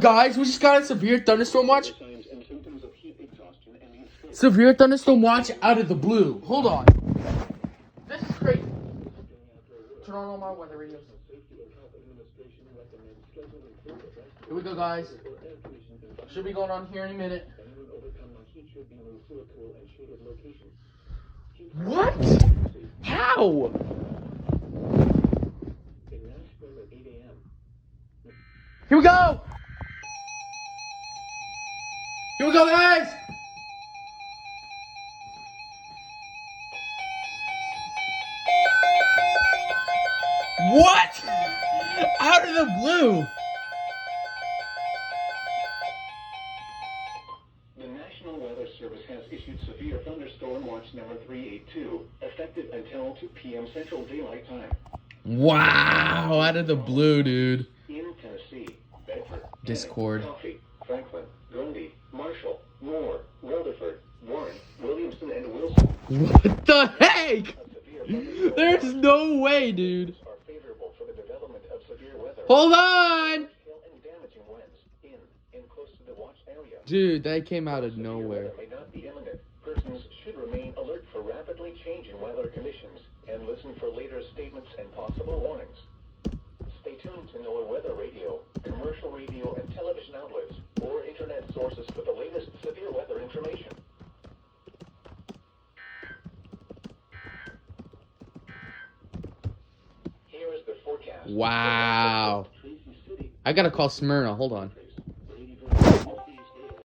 Guys, we just got a severe thunderstorm watch. Severe thunderstorm watch out of the blue. Hold on. This is crazy. Turn on all my weather radios. Here we go, guys. Should be going on here in a minute. What? How? Here we go! Here we go, guys! What? Out of the blue! The National Weather Service has issued severe thunderstorm watch number 382, effective until 2 p.m. Central Daylight Time. Wow, out of the blue, dude. In Tennessee, Bedford, Discord. Coffee, Franklin, Grundy, Marshall, Moore, Rutherford, Warren, Williamson, and Wilson. What the heck? There's no way, dude. Are favorable for the development of severe weather. Hold on! Hail and damaging winds in close to the watch area. Dude, that came out of nowhere. May not be imminent. Persons should remain alert for rapidly changing weather conditions and listen for later statements and possible warnings. Stay tuned to NOAA weather radio, commercial radio and television outlets, or internet sources for the latest severe weather information. Here is the forecast. Wow. I gotta call Smyrna. Hold on.